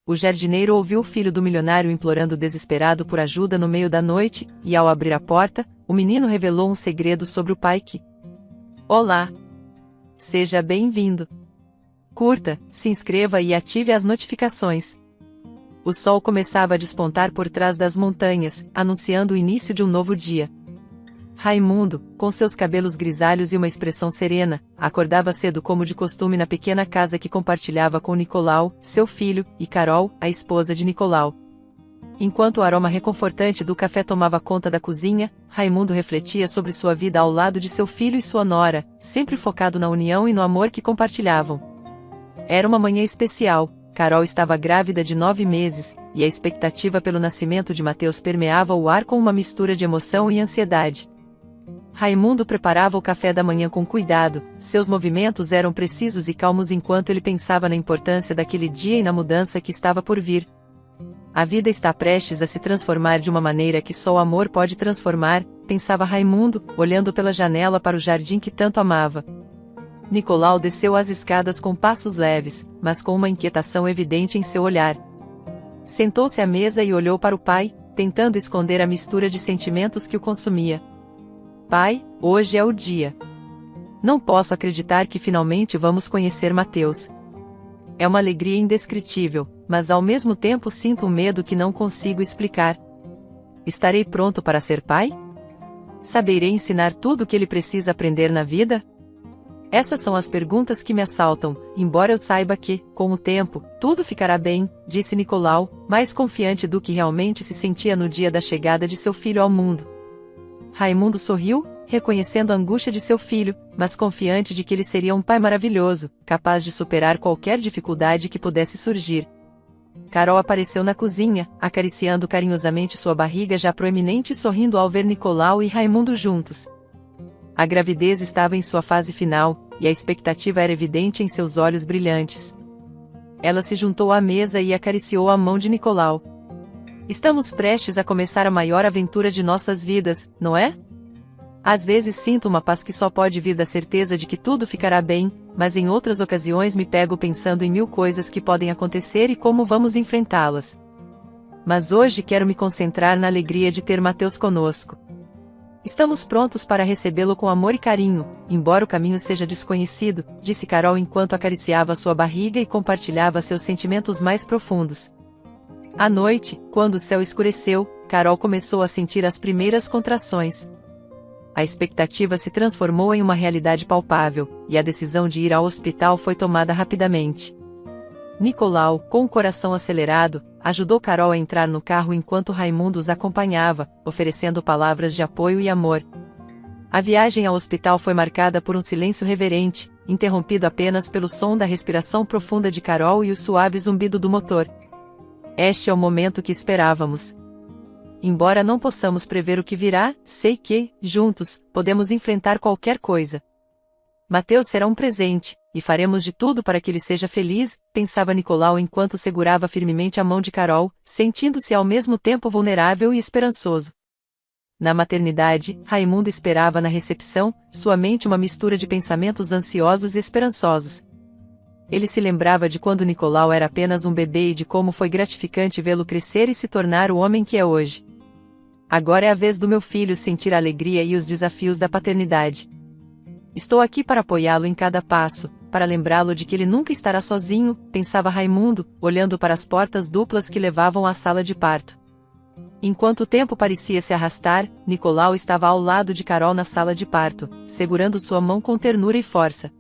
O jardineiro ouviu o filho do milionário implorando desesperado por ajuda no meio da noite, e ao abrir a porta, o menino revelou um segredo sobre o pai que... Olá! Seja bem-vindo! Curta, se inscreva e ative as notificações. O sol começava a despontar por trás das montanhas, anunciando o início de um novo dia. Raimundo, com seus cabelos grisalhos e uma expressão serena, acordava cedo como de costume na pequena casa que compartilhava com Nicolau, seu filho, e Carol, a esposa de Nicolau. Enquanto o aroma reconfortante do café tomava conta da cozinha, Raimundo refletia sobre sua vida ao lado de seu filho e sua nora, sempre focado na união e no amor que compartilhavam. Era uma manhã especial. Carol estava grávida de 9 meses, e a expectativa pelo nascimento de Mateus permeava o ar com uma mistura de emoção e ansiedade. Raimundo preparava o café da manhã com cuidado, seus movimentos eram precisos e calmos enquanto ele pensava na importância daquele dia e na mudança que estava por vir. A vida está prestes a se transformar de uma maneira que só o amor pode transformar, pensava Raimundo, olhando pela janela para o jardim que tanto amava. Nicolau desceu as escadas com passos leves, mas com uma inquietação evidente em seu olhar. Sentou-se à mesa e olhou para o pai, tentando esconder a mistura de sentimentos que o consumia. Pai, hoje é o dia. Não posso acreditar que finalmente vamos conhecer Mateus. É uma alegria indescritível, mas ao mesmo tempo sinto um medo que não consigo explicar. Estarei pronto para ser pai? Saberei ensinar tudo o que ele precisa aprender na vida? Essas são as perguntas que me assaltam, embora eu saiba que, com o tempo, tudo ficará bem, disse Nicolau, mais confiante do que realmente se sentia no dia da chegada de seu filho ao mundo. Raimundo sorriu, reconhecendo a angústia de seu filho, mas confiante de que ele seria um pai maravilhoso, capaz de superar qualquer dificuldade que pudesse surgir. Carol apareceu na cozinha, acariciando carinhosamente sua barriga já proeminente e sorrindo ao ver Nicolau e Raimundo juntos. A gravidez estava em sua fase final, e a expectativa era evidente em seus olhos brilhantes. Ela se juntou à mesa e acariciou a mão de Nicolau. Estamos prestes a começar a maior aventura de nossas vidas, não é? Às vezes sinto uma paz que só pode vir da certeza de que tudo ficará bem, mas em outras ocasiões me pego pensando em 1000 coisas que podem acontecer e como vamos enfrentá-las. Mas hoje quero me concentrar na alegria de ter Mateus conosco. Estamos prontos para recebê-lo com amor e carinho, embora o caminho seja desconhecido, disse Carol enquanto acariciava sua barriga e compartilhava seus sentimentos mais profundos. À noite, quando o céu escureceu, Carol começou a sentir as primeiras contrações. A expectativa se transformou em uma realidade palpável, e a decisão de ir ao hospital foi tomada rapidamente. Nicolau, com o coração acelerado, ajudou Carol a entrar no carro enquanto Raimundo os acompanhava, oferecendo palavras de apoio e amor. A viagem ao hospital foi marcada por um silêncio reverente, interrompido apenas pelo som da respiração profunda de Carol e o suave zumbido do motor. Este é o momento que esperávamos. Embora não possamos prever o que virá, sei que, juntos, podemos enfrentar qualquer coisa. Mateus será um presente, e faremos de tudo para que ele seja feliz, pensava Nicolau enquanto segurava firmemente a mão de Carol, sentindo-se ao mesmo tempo vulnerável e esperançoso. Na maternidade, Raimundo esperava na recepção, sua mente uma mistura de pensamentos ansiosos e esperançosos. Ele se lembrava de quando Nicolau era apenas um bebê e de como foi gratificante vê-lo crescer e se tornar o homem que é hoje. Agora é a vez do meu filho sentir a alegria e os desafios da paternidade. Estou aqui para apoiá-lo em cada passo, para lembrá-lo de que ele nunca estará sozinho, pensava Raimundo, olhando para as portas duplas que levavam à sala de parto. Enquanto o tempo parecia se arrastar, Nicolau estava ao lado de Carol na sala de parto, segurando sua mão com ternura e força.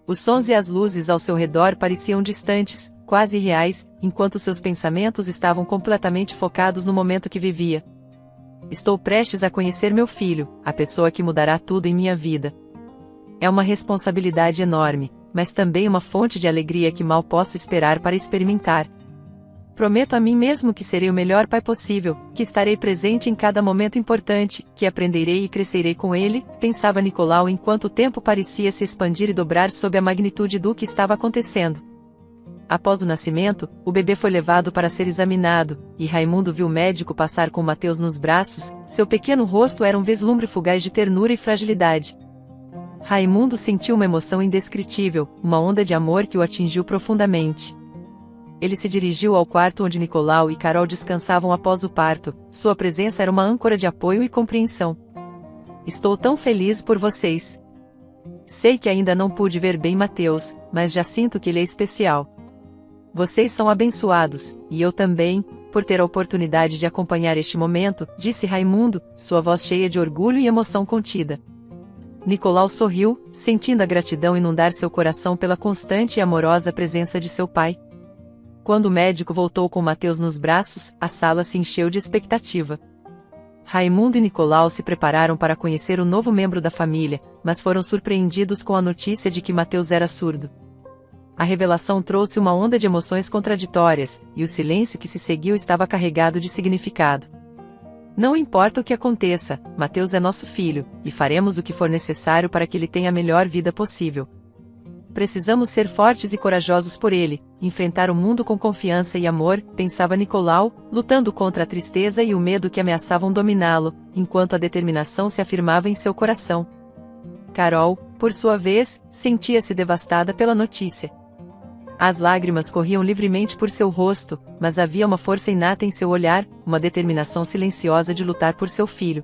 Os sons e as luzes ao seu redor pareciam distantes, quase irreais, enquanto seus pensamentos estavam completamente focados no momento que vivia. Estou prestes a conhecer meu filho, a pessoa que mudará tudo em minha vida. É uma responsabilidade enorme, mas também uma fonte de alegria que mal posso esperar para experimentar. Prometo a mim mesmo que serei o melhor pai possível, que estarei presente em cada momento importante, que aprenderei e crescerei com ele, pensava Nicolau enquanto o tempo parecia se expandir e dobrar sob a magnitude do que estava acontecendo. Após o nascimento, o bebê foi levado para ser examinado, e Raimundo viu o médico passar com Mateus nos braços, seu pequeno rosto era um vislumbre fugaz de ternura e fragilidade. Raimundo sentiu uma emoção indescritível, uma onda de amor que o atingiu profundamente. Ele se dirigiu ao quarto onde Nicolau e Carol descansavam após o parto. Sua presença era uma âncora de apoio e compreensão. Estou tão feliz por vocês. Sei que ainda não pude ver bem Mateus, mas já sinto que ele é especial. Vocês são abençoados, e eu também, por ter a oportunidade de acompanhar este momento, disse Raimundo, sua voz cheia de orgulho e emoção contida. Nicolau sorriu, sentindo a gratidão inundar seu coração pela constante e amorosa presença de seu pai. Quando o médico voltou com Mateus nos braços, a sala se encheu de expectativa. Raimundo e Nicolau se prepararam para conhecer o novo membro da família, mas foram surpreendidos com a notícia de que Mateus era surdo. A revelação trouxe uma onda de emoções contraditórias, e o silêncio que se seguiu estava carregado de significado. Não importa o que aconteça, Mateus é nosso filho, e faremos o que for necessário para que ele tenha a melhor vida possível. Precisamos ser fortes e corajosos por ele, enfrentar o mundo com confiança e amor, pensava Nicolau, lutando contra a tristeza e o medo que ameaçavam dominá-lo, enquanto a determinação se afirmava em seu coração. Carol, por sua vez, sentia-se devastada pela notícia. As lágrimas corriam livremente por seu rosto, mas havia uma força inata em seu olhar, uma determinação silenciosa de lutar por seu filho.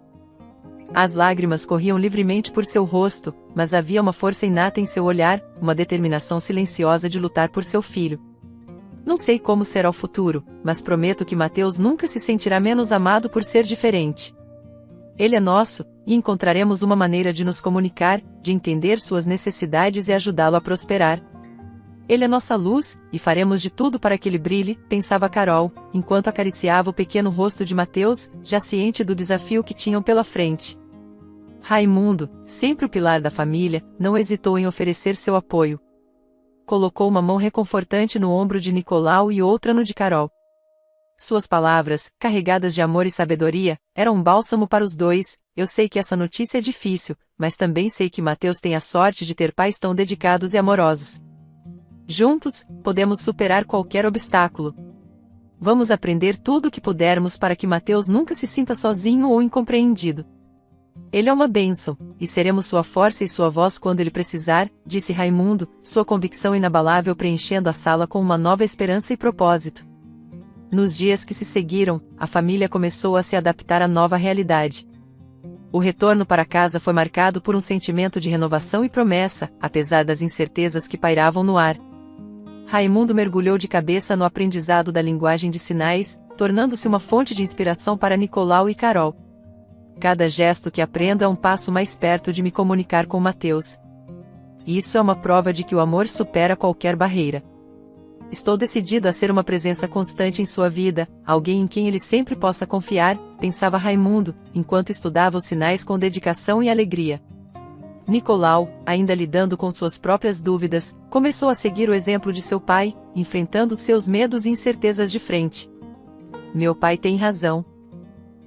As lágrimas corriam livremente por seu rosto, mas havia uma força inata em seu olhar, uma determinação silenciosa de lutar por seu filho. Não sei como será o futuro, mas prometo que Mateus nunca se sentirá menos amado por ser diferente. Ele é nosso, e encontraremos uma maneira de nos comunicar, de entender suas necessidades e ajudá-lo a prosperar. Ele é nossa luz, e faremos de tudo para que ele brilhe, pensava Carol, enquanto acariciava o pequeno rosto de Mateus, já ciente do desafio que tinham pela frente. Raimundo, sempre o pilar da família, não hesitou em oferecer seu apoio. Colocou uma mão reconfortante no ombro de Nicolau e outra no de Carol. Suas palavras, carregadas de amor e sabedoria, eram um bálsamo para os dois. Eu sei que essa notícia é difícil, mas também sei que Mateus tem a sorte de ter pais tão dedicados e amorosos. Juntos, podemos superar qualquer obstáculo. Vamos aprender tudo o que pudermos para que Mateus nunca se sinta sozinho ou incompreendido. Ele é uma bênção, e seremos sua força e sua voz quando ele precisar, disse Raimundo, sua convicção inabalável preenchendo a sala com uma nova esperança e propósito. Nos dias que se seguiram, a família começou a se adaptar à nova realidade. O retorno para casa foi marcado por um sentimento de renovação e promessa, apesar das incertezas que pairavam no ar. Raimundo mergulhou de cabeça no aprendizado da linguagem de sinais, tornando-se uma fonte de inspiração para Nicolau e Carol. Cada gesto que aprendo é um passo mais perto de me comunicar com Mateus. Isso é uma prova de que o amor supera qualquer barreira. Estou decidido a ser uma presença constante em sua vida, alguém em quem ele sempre possa confiar, pensava Raimundo, enquanto estudava os sinais com dedicação e alegria. Nicolau, ainda lidando com suas próprias dúvidas, começou a seguir o exemplo de seu pai, enfrentando seus medos e incertezas de frente. Meu pai tem razão.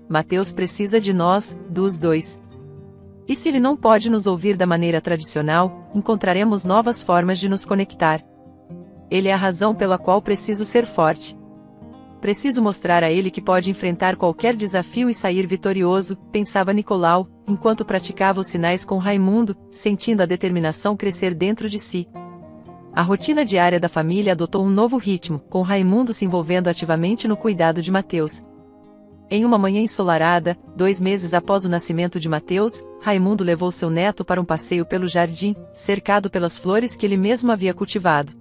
Mateus precisa de nós, dos dois. E se ele não pode nos ouvir da maneira tradicional, encontraremos novas formas de nos conectar. Ele é a razão pela qual preciso ser forte. Preciso mostrar a ele que pode enfrentar qualquer desafio e sair vitorioso, pensava Nicolau, enquanto praticava os sinais com Raimundo, sentindo a determinação crescer dentro de si. A rotina diária da família adotou um novo ritmo, com Raimundo se envolvendo ativamente no cuidado de Mateus. Em uma manhã ensolarada, 2 meses após o nascimento de Mateus, Raimundo levou seu neto para um passeio pelo jardim, cercado pelas flores que ele mesmo havia cultivado.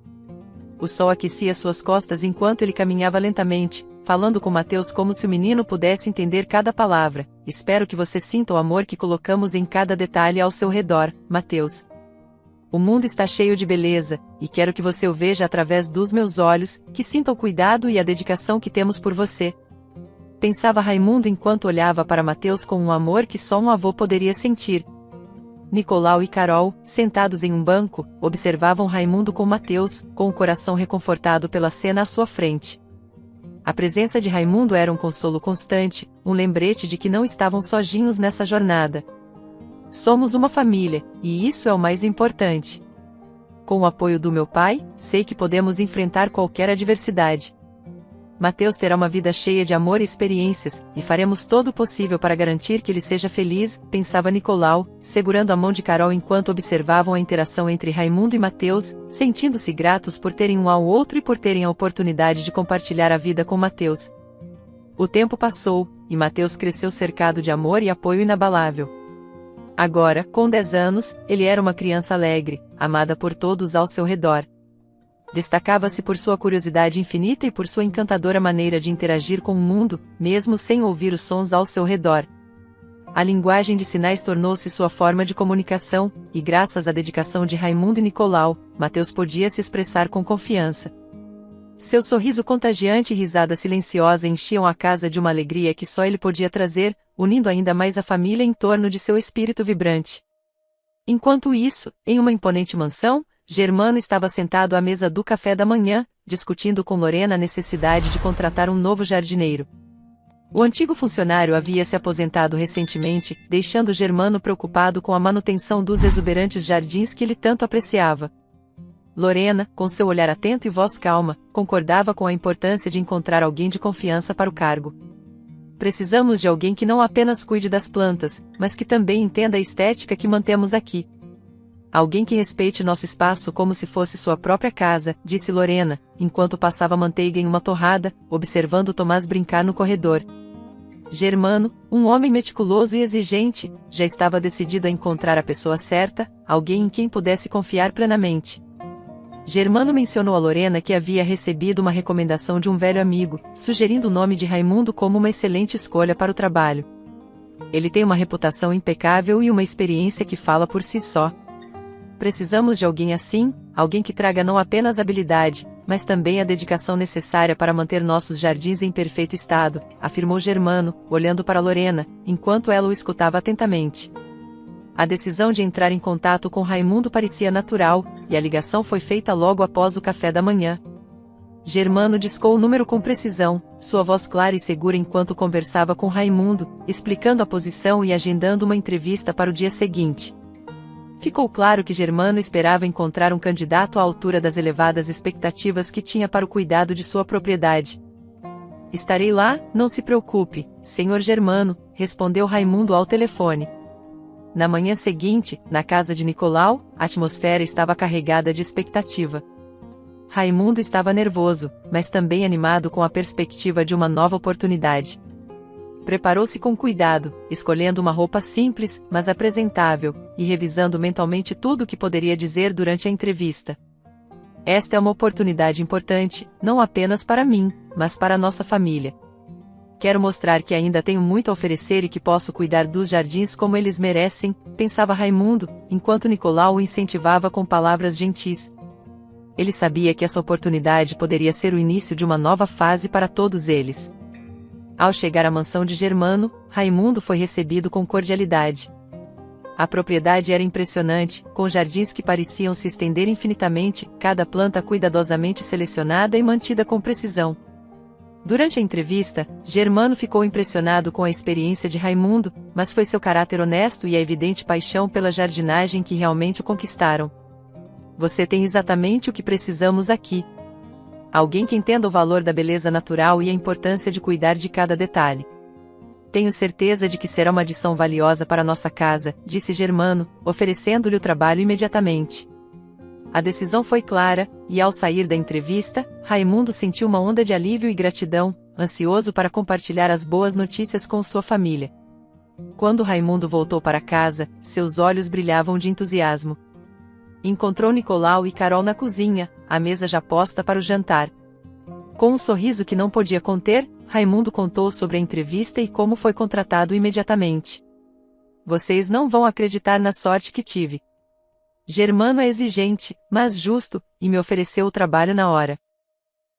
O sol aquecia suas costas enquanto ele caminhava lentamente, falando com Mateus como se o menino pudesse entender cada palavra. Espero que você sinta o amor que colocamos em cada detalhe ao seu redor, Mateus. O mundo está cheio de beleza, e quero que você o veja através dos meus olhos, que sinta o cuidado e a dedicação que temos por você. Pensava Raimundo enquanto olhava para Mateus com um amor que só um avô poderia sentir. Nicolau e Carol, sentados em um banco, observavam Raimundo com Mateus, com o coração reconfortado pela cena à sua frente. A presença de Raimundo era um consolo constante, um lembrete de que não estavam sozinhos nessa jornada. Somos uma família, e isso é o mais importante. Com o apoio do meu pai, sei que podemos enfrentar qualquer adversidade. Mateus terá uma vida cheia de amor e experiências, e faremos todo o possível para garantir que ele seja feliz, pensava Nicolau, segurando a mão de Carol enquanto observavam a interação entre Raimundo e Mateus, sentindo-se gratos por terem um ao outro e por terem a oportunidade de compartilhar a vida com Mateus. O tempo passou, e Mateus cresceu cercado de amor e apoio inabalável. Agora, com 10 anos, ele era uma criança alegre, amada por todos ao seu redor. Destacava-se por sua curiosidade infinita e por sua encantadora maneira de interagir com o mundo, mesmo sem ouvir os sons ao seu redor. A linguagem de sinais tornou-se sua forma de comunicação, e graças à dedicação de Raimundo e Nicolau, Mateus podia se expressar com confiança. Seu sorriso contagiante e risada silenciosa enchiam a casa de uma alegria que só ele podia trazer, unindo ainda mais a família em torno de seu espírito vibrante. Enquanto isso, em uma imponente mansão, Germano estava sentado à mesa do café da manhã, discutindo com Lorena a necessidade de contratar um novo jardineiro. O antigo funcionário havia se aposentado recentemente, deixando Germano preocupado com a manutenção dos exuberantes jardins que ele tanto apreciava. Lorena, com seu olhar atento e voz calma, concordava com a importância de encontrar alguém de confiança para o cargo. Precisamos de alguém que não apenas cuide das plantas, mas que também entenda a estética que mantemos aqui. Alguém que respeite nosso espaço como se fosse sua própria casa, disse Lorena, enquanto passava manteiga em uma torrada, observando Tomás brincar no corredor. Germano, um homem meticuloso e exigente, já estava decidido a encontrar a pessoa certa, alguém em quem pudesse confiar plenamente. Germano mencionou a Lorena que havia recebido uma recomendação de um velho amigo, sugerindo o nome de Raimundo como uma excelente escolha para o trabalho. Ele tem uma reputação impecável e uma experiência que fala por si só. Precisamos de alguém assim, alguém que traga não apenas habilidade, mas também a dedicação necessária para manter nossos jardins em perfeito estado, afirmou Germano, olhando para Lorena, enquanto ela o escutava atentamente. A decisão de entrar em contato com Raimundo parecia natural, e a ligação foi feita logo após o café da manhã. Germano discou o número com precisão, sua voz clara e segura enquanto conversava com Raimundo, explicando a posição e agendando uma entrevista para o dia seguinte. Ficou claro que Germano esperava encontrar um candidato à altura das elevadas expectativas que tinha para o cuidado de sua propriedade. Estarei lá, não se preocupe, senhor Germano, respondeu Raimundo ao telefone. Na manhã seguinte, na casa de Nicolau, a atmosfera estava carregada de expectativa. Raimundo estava nervoso, mas também animado com a perspectiva de uma nova oportunidade. Preparou-se com cuidado, escolhendo uma roupa simples, mas apresentável, e revisando mentalmente tudo o que poderia dizer durante a entrevista. Esta é uma oportunidade importante, não apenas para mim, mas para a nossa família. Quero mostrar que ainda tenho muito a oferecer e que posso cuidar dos jardins como eles merecem, pensava Raimundo, enquanto Nicolau o incentivava com palavras gentis. Ele sabia que essa oportunidade poderia ser o início de uma nova fase para todos eles. Ao chegar à mansão de Germano, Raimundo foi recebido com cordialidade. A propriedade era impressionante, com jardins que pareciam se estender infinitamente, cada planta cuidadosamente selecionada e mantida com precisão. Durante a entrevista, Germano ficou impressionado com a experiência de Raimundo, mas foi seu caráter honesto e a evidente paixão pela jardinagem que realmente o conquistaram. Você tem exatamente o que precisamos aqui. Alguém que entenda o valor da beleza natural e a importância de cuidar de cada detalhe. Tenho certeza de que será uma adição valiosa para nossa casa, disse Germano, oferecendo-lhe o trabalho imediatamente. A decisão foi clara, e ao sair da entrevista, Raimundo sentiu uma onda de alívio e gratidão, ansioso para compartilhar as boas notícias com sua família. Quando Raimundo voltou para casa, seus olhos brilhavam de entusiasmo. Encontrou Nicolau e Carol na cozinha, a mesa já posta para o jantar. Com um sorriso que não podia conter, Raimundo contou sobre a entrevista e como foi contratado imediatamente. Vocês não vão acreditar na sorte que tive. Germano é exigente, mas justo, e me ofereceu o trabalho na hora.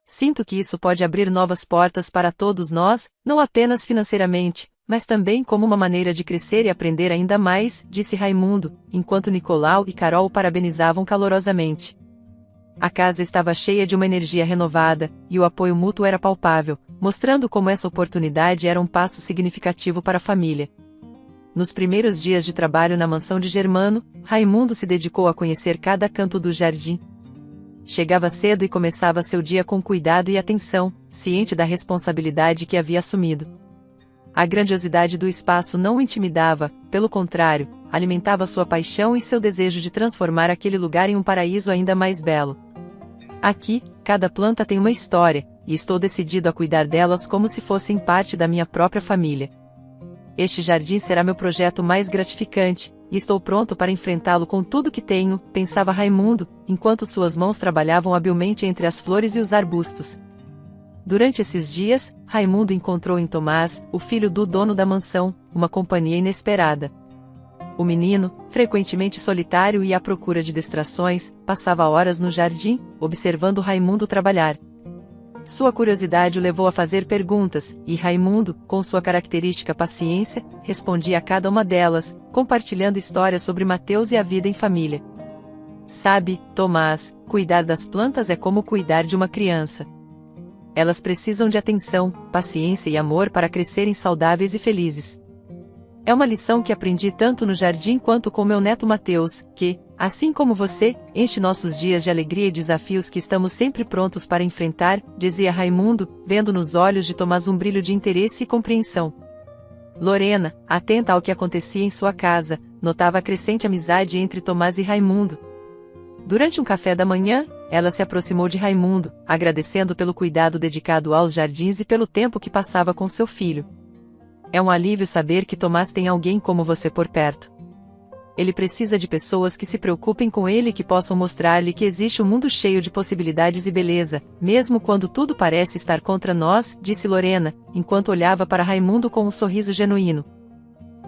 Sinto que isso pode abrir novas portas para todos nós, não apenas financeiramente, mas também como uma maneira de crescer e aprender ainda mais, disse Raimundo, enquanto Nicolau e Carol o parabenizavam calorosamente. A casa estava cheia de uma energia renovada, e o apoio mútuo era palpável, mostrando como essa oportunidade era um passo significativo para a família. Nos primeiros dias de trabalho na mansão de Germano, Raimundo se dedicou a conhecer cada canto do jardim. Chegava cedo e começava seu dia com cuidado e atenção, ciente da responsabilidade que havia assumido. A grandiosidade do espaço não o intimidava, pelo contrário, alimentava sua paixão e seu desejo de transformar aquele lugar em um paraíso ainda mais belo. Aqui, cada planta tem uma história, e estou decidido a cuidar delas como se fossem parte da minha própria família. Este jardim será meu projeto mais gratificante, e estou pronto para enfrentá-lo com tudo que tenho, pensava Raimundo, enquanto suas mãos trabalhavam habilmente entre as flores e os arbustos. Durante esses dias, Raimundo encontrou em Tomás, o filho do dono da mansão, uma companhia inesperada. O menino, frequentemente solitário e à procura de distrações, passava horas no jardim, observando Raimundo trabalhar. Sua curiosidade o levou a fazer perguntas, e Raimundo, com sua característica paciência, respondia a cada uma delas, compartilhando histórias sobre Mateus e a vida em família. Sabe, Tomás, cuidar das plantas é como cuidar de uma criança. Elas precisam de atenção, paciência e amor para crescerem saudáveis e felizes. É uma lição que aprendi tanto no jardim quanto com meu neto Mateus, que, assim como você, enche nossos dias de alegria e desafios que estamos sempre prontos para enfrentar, dizia Raimundo, vendo nos olhos de Tomás um brilho de interesse e compreensão. Lorena, atenta ao que acontecia em sua casa, notava a crescente amizade entre Tomás e Raimundo. Durante um café da manhã, ela se aproximou de Raimundo, agradecendo pelo cuidado dedicado aos jardins e pelo tempo que passava com seu filho. É um alívio saber que Tomás tem alguém como você por perto. Ele precisa de pessoas que se preocupem com ele e que possam mostrar-lhe que existe um mundo cheio de possibilidades e beleza, mesmo quando tudo parece estar contra nós, disse Lorena, enquanto olhava para Raimundo com um sorriso genuíno.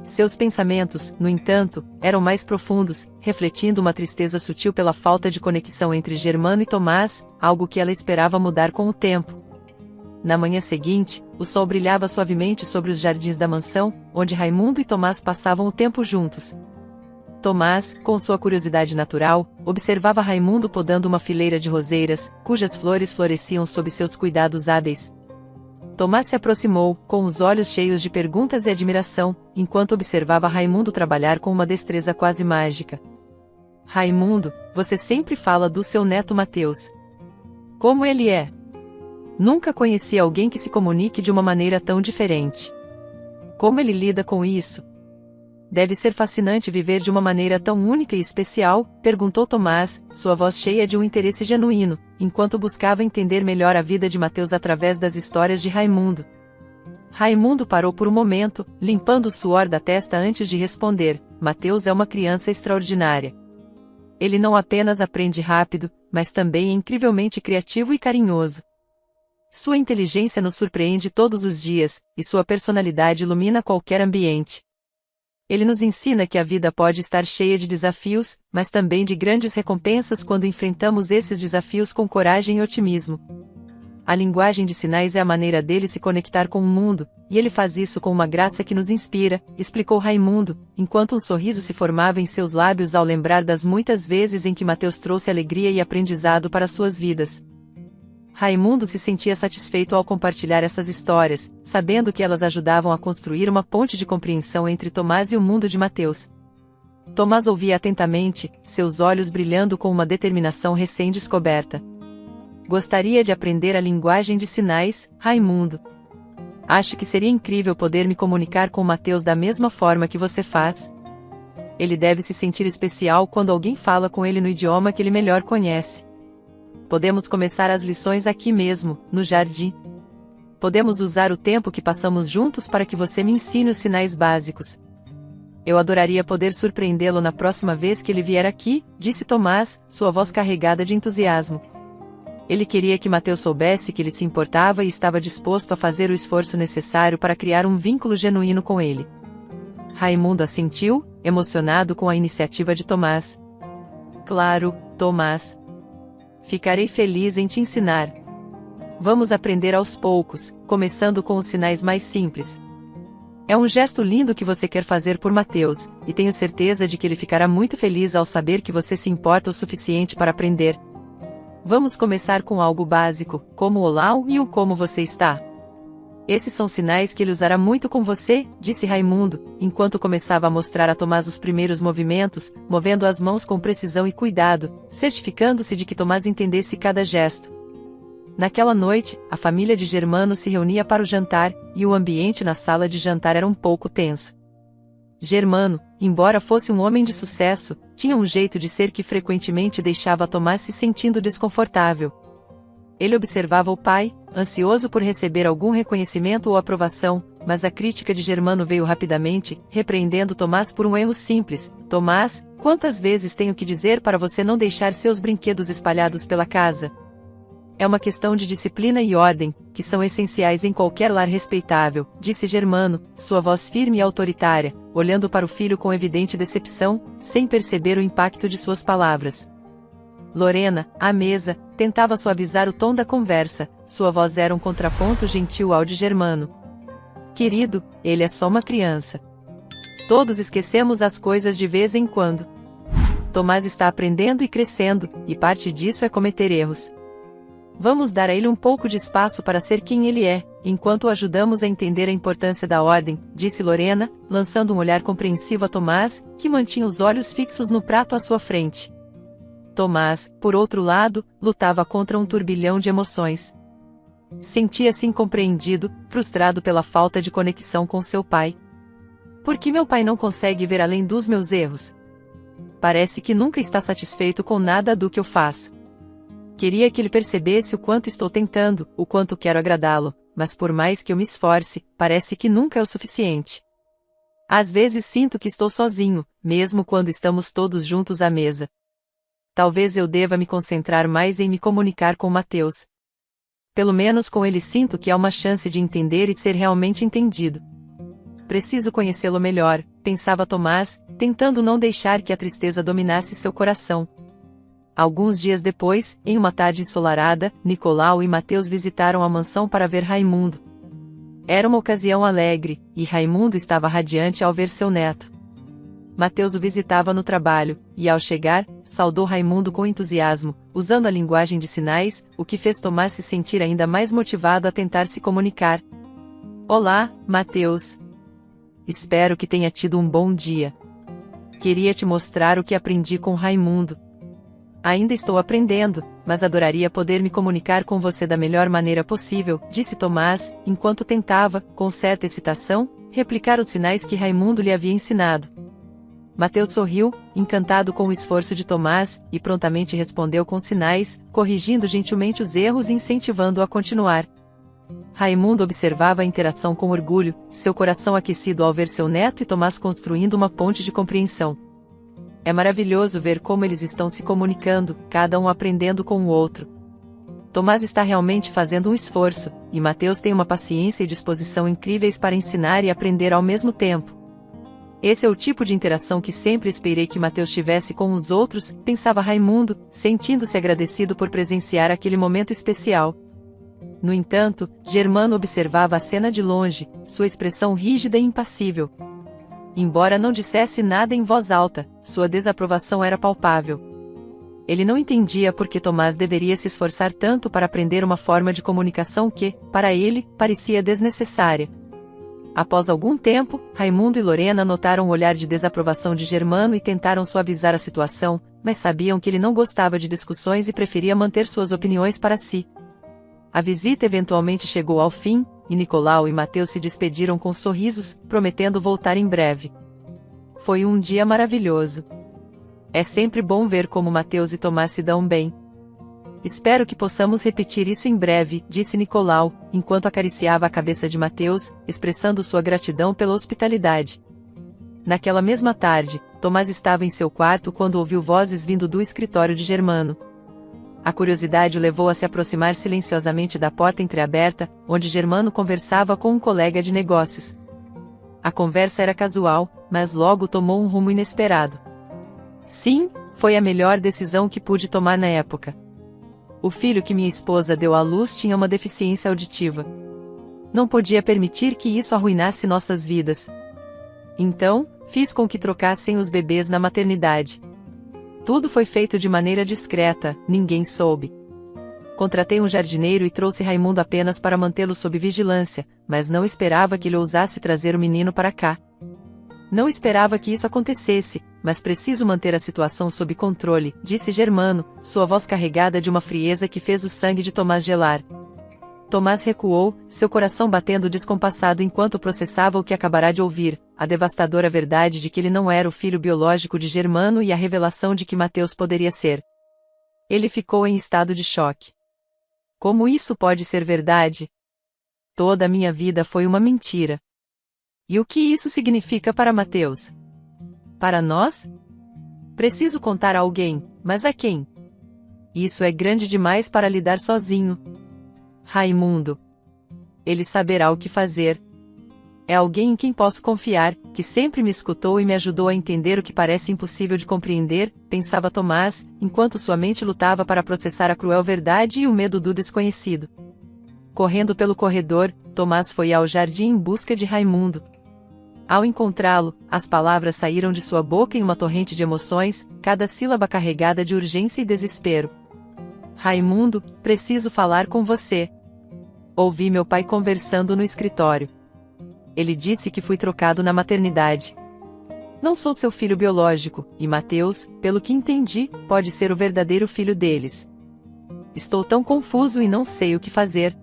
Seus pensamentos, no entanto, eram mais profundos, refletindo uma tristeza sutil pela falta de conexão entre Germano e Tomás, algo que ela esperava mudar com o tempo. Na manhã seguinte, o sol brilhava suavemente sobre os jardins da mansão, onde Raimundo e Tomás passavam o tempo juntos. Tomás, com sua curiosidade natural, observava Raimundo podando uma fileira de roseiras, cujas flores floresciam sob seus cuidados hábeis. Tomás se aproximou, com os olhos cheios de perguntas e admiração, enquanto observava Raimundo trabalhar com uma destreza quase mágica. Raimundo, você sempre fala do seu neto Mateus. Como ele é? Nunca conheci alguém que se comunique de uma maneira tão diferente. Como ele lida com isso? Deve ser fascinante viver de uma maneira tão única e especial, perguntou Tomás, sua voz cheia de um interesse genuíno, enquanto buscava entender melhor a vida de Mateus através das histórias de Raimundo. Raimundo parou por um momento, limpando o suor da testa antes de responder: Mateus é uma criança extraordinária. Ele não apenas aprende rápido, mas também é incrivelmente criativo e carinhoso. Sua inteligência nos surpreende todos os dias, e sua personalidade ilumina qualquer ambiente. Ele nos ensina que a vida pode estar cheia de desafios, mas também de grandes recompensas quando enfrentamos esses desafios com coragem e otimismo. A linguagem de sinais é a maneira dele se conectar com o mundo, e ele faz isso com uma graça que nos inspira, explicou Raimundo, enquanto um sorriso se formava em seus lábios ao lembrar das muitas vezes em que Mateus trouxe alegria e aprendizado para suas vidas. Raimundo se sentia satisfeito ao compartilhar essas histórias, sabendo que elas ajudavam a construir uma ponte de compreensão entre Tomás e o mundo de Mateus. Tomás ouvia atentamente, seus olhos brilhando com uma determinação recém-descoberta. Gostaria de aprender a linguagem de sinais, Raimundo. Acho que seria incrível poder me comunicar com Mateus da mesma forma que você faz. Ele deve se sentir especial quando alguém fala com ele no idioma que ele melhor conhece. Podemos começar as lições aqui mesmo, no jardim. Podemos usar o tempo que passamos juntos para que você me ensine os sinais básicos. Eu adoraria poder surpreendê-lo na próxima vez que ele vier aqui, disse Tomás, sua voz carregada de entusiasmo. Ele queria que Mateus soubesse que ele se importava e estava disposto a fazer o esforço necessário para criar um vínculo genuíno com ele. Raimundo assentiu, emocionado com a iniciativa de Tomás. Claro, Tomás. Ficarei feliz em te ensinar. Vamos aprender aos poucos, começando com os sinais mais simples. É um gesto lindo que você quer fazer por Mateus, e tenho certeza de que ele ficará muito feliz ao saber que você se importa o suficiente para aprender. Vamos começar com algo básico, como o olá e o como você está. Esses são sinais que ele usará muito com você, disse Raimundo, enquanto começava a mostrar a Tomás os primeiros movimentos, movendo as mãos com precisão e cuidado, certificando-se de que Tomás entendesse cada gesto. Naquela noite, a família de Germano se reunia para o jantar, e o ambiente na sala de jantar era um pouco tenso. Germano, embora fosse um homem de sucesso, tinha um jeito de ser que frequentemente deixava Tomás se sentindo desconfortável. Ele observava o pai, ansioso por receber algum reconhecimento ou aprovação, mas a crítica de Germano veio rapidamente, repreendendo Tomás por um erro simples. Tomás, quantas vezes tenho que dizer para você não deixar seus brinquedos espalhados pela casa? É uma questão de disciplina e ordem, que são essenciais em qualquer lar respeitável, disse Germano, sua voz firme e autoritária, olhando para o filho com evidente decepção, sem perceber o impacto de suas palavras. Lorena, à mesa, tentava suavizar o tom da conversa, sua voz era um contraponto gentil ao de Germano. Querido, ele é só uma criança. Todos esquecemos as coisas de vez em quando. Tomás está aprendendo e crescendo, e parte disso é cometer erros. Vamos dar a ele um pouco de espaço para ser quem ele é, enquanto o ajudamos a entender a importância da ordem, disse Lorena, lançando um olhar compreensivo a Tomás, que mantinha os olhos fixos no prato à sua frente. Tomás, por outro lado, lutava contra um turbilhão de emoções. Sentia-se incompreendido, frustrado pela falta de conexão com seu pai. Por que meu pai não consegue ver além dos meus erros? Parece que nunca está satisfeito com nada do que eu faço. Queria que ele percebesse o quanto estou tentando, o quanto quero agradá-lo, mas por mais que eu me esforce, parece que nunca é o suficiente. Às vezes sinto que estou sozinho, mesmo quando estamos todos juntos à mesa. Talvez eu deva me concentrar mais em me comunicar com Mateus. Pelo menos com ele sinto que há uma chance de entender e ser realmente entendido. Preciso conhecê-lo melhor, pensava Tomás, tentando não deixar que a tristeza dominasse seu coração. Alguns dias depois, em uma tarde ensolarada, Nicolau e Mateus visitaram a mansão para ver Raimundo. Era uma ocasião alegre, e Raimundo estava radiante ao ver seu neto. Mateus o visitava no trabalho, e ao chegar, saudou Raimundo com entusiasmo, usando a linguagem de sinais, o que fez Tomás se sentir ainda mais motivado a tentar se comunicar. Olá, Mateus. Espero que tenha tido um bom dia. Queria te mostrar o que aprendi com Raimundo. Ainda estou aprendendo, mas adoraria poder me comunicar com você da melhor maneira possível, disse Tomás, enquanto tentava, com certa excitação, replicar os sinais que Raimundo lhe havia ensinado. Mateus sorriu, encantado com o esforço de Tomás, e prontamente respondeu com sinais, corrigindo gentilmente os erros e incentivando-o a continuar. Raimundo observava a interação com orgulho, seu coração aquecido ao ver seu neto e Tomás construindo uma ponte de compreensão. É maravilhoso ver como eles estão se comunicando, cada um aprendendo com o outro. Tomás está realmente fazendo um esforço, e Mateus tem uma paciência e disposição incríveis para ensinar e aprender ao mesmo tempo. Esse é o tipo de interação que sempre esperei que Mateus tivesse com os outros, pensava Raimundo, sentindo-se agradecido por presenciar aquele momento especial. No entanto, Germano observava a cena de longe, sua expressão rígida e impassível. Embora não dissesse nada em voz alta, sua desaprovação era palpável. Ele não entendia por que Tomás deveria se esforçar tanto para aprender uma forma de comunicação que, para ele, parecia desnecessária. Após algum tempo, Raimundo e Lorena notaram o olhar de desaprovação de Germano e tentaram suavizar a situação, mas sabiam que ele não gostava de discussões e preferia manter suas opiniões para si. A visita eventualmente chegou ao fim, e Nicolau e Mateus se despediram com sorrisos, prometendo voltar em breve. Foi um dia maravilhoso. É sempre bom ver como Mateus e Tomás se dão bem. Espero que possamos repetir isso em breve, disse Nicolau, enquanto acariciava a cabeça de Mateus, expressando sua gratidão pela hospitalidade. Naquela mesma tarde, Tomás estava em seu quarto quando ouviu vozes vindo do escritório de Germano. A curiosidade o levou a se aproximar silenciosamente da porta entreaberta, onde Germano conversava com um colega de negócios. A conversa era casual, mas logo tomou um rumo inesperado. Sim, foi a melhor decisão que pude tomar na época. O filho que minha esposa deu à luz tinha uma deficiência auditiva. Não podia permitir que isso arruinasse nossas vidas. Então, fiz com que trocassem os bebês na maternidade. Tudo foi feito de maneira discreta, ninguém soube. Contratei um jardineiro e trouxe Raimundo apenas para mantê-lo sob vigilância, mas não esperava que ele ousasse trazer o menino para cá. Não esperava que isso acontecesse, mas preciso manter a situação sob controle, disse Germano, sua voz carregada de uma frieza que fez o sangue de Tomás gelar. Tomás recuou, seu coração batendo descompassado enquanto processava o que acabará de ouvir, a devastadora verdade de que ele não era o filho biológico de Germano e a revelação de que Mateus poderia ser. Ele ficou em estado de choque. Como isso pode ser verdade? Toda a minha vida foi uma mentira. E o que isso significa para Mateus? Para nós? Preciso contar a alguém, mas a quem? Isso é grande demais para lidar sozinho. Raimundo. Ele saberá o que fazer. É alguém em quem posso confiar, que sempre me escutou e me ajudou a entender o que parece impossível de compreender, pensava Tomás, enquanto sua mente lutava para processar a cruel verdade e o medo do desconhecido. Correndo pelo corredor, Tomás foi ao jardim em busca de Raimundo. Ao encontrá-lo, as palavras saíram de sua boca em uma torrente de emoções, cada sílaba carregada de urgência e desespero. Raimundo, preciso falar com você. Ouvi meu pai conversando no escritório. Ele disse que fui trocado na maternidade. Não sou seu filho biológico, e Mateus, pelo que entendi, pode ser o verdadeiro filho deles. Estou tão confuso e não sei o que fazer.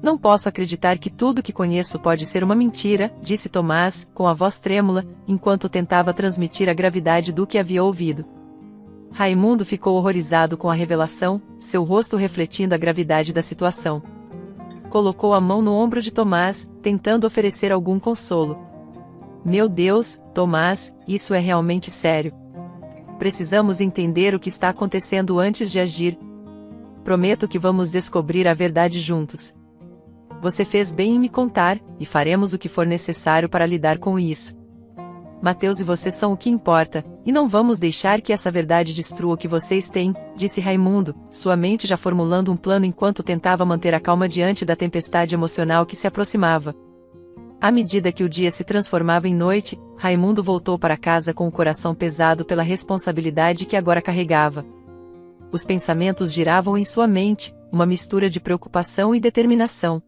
Não posso acreditar que tudo que conheço pode ser uma mentira, disse Tomás, com a voz trêmula, enquanto tentava transmitir a gravidade do que havia ouvido. Raimundo ficou horrorizado com a revelação, seu rosto refletindo a gravidade da situação. Colocou a mão no ombro de Tomás, tentando oferecer algum consolo. Meu Deus, Tomás, isso é realmente sério. Precisamos entender o que está acontecendo antes de agir. Prometo que vamos descobrir a verdade juntos. Você fez bem em me contar, e faremos o que for necessário para lidar com isso. Mateus e você são o que importa, e não vamos deixar que essa verdade destrua o que vocês têm, disse Raimundo, sua mente já formulando um plano enquanto tentava manter a calma diante da tempestade emocional que se aproximava. À medida que o dia se transformava em noite, Raimundo voltou para casa com o coração pesado pela responsabilidade que agora carregava. Os pensamentos giravam em sua mente, uma mistura de preocupação e determinação.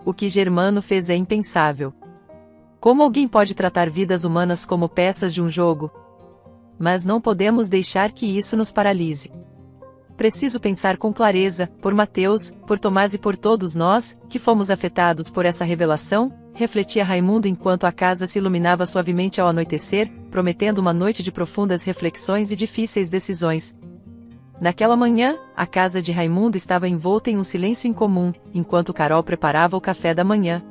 O que Germano fez é impensável. Como alguém pode tratar vidas humanas como peças de um jogo? Mas não podemos deixar que isso nos paralise. Preciso pensar com clareza, por Mateus, por Tomás e por todos nós, que fomos afetados por essa revelação, refletia Raimundo enquanto a casa se iluminava suavemente ao anoitecer, prometendo uma noite de profundas reflexões e difíceis decisões. Naquela manhã, a casa de Raimundo estava envolta em um silêncio incomum, enquanto Carol preparava o café da manhã.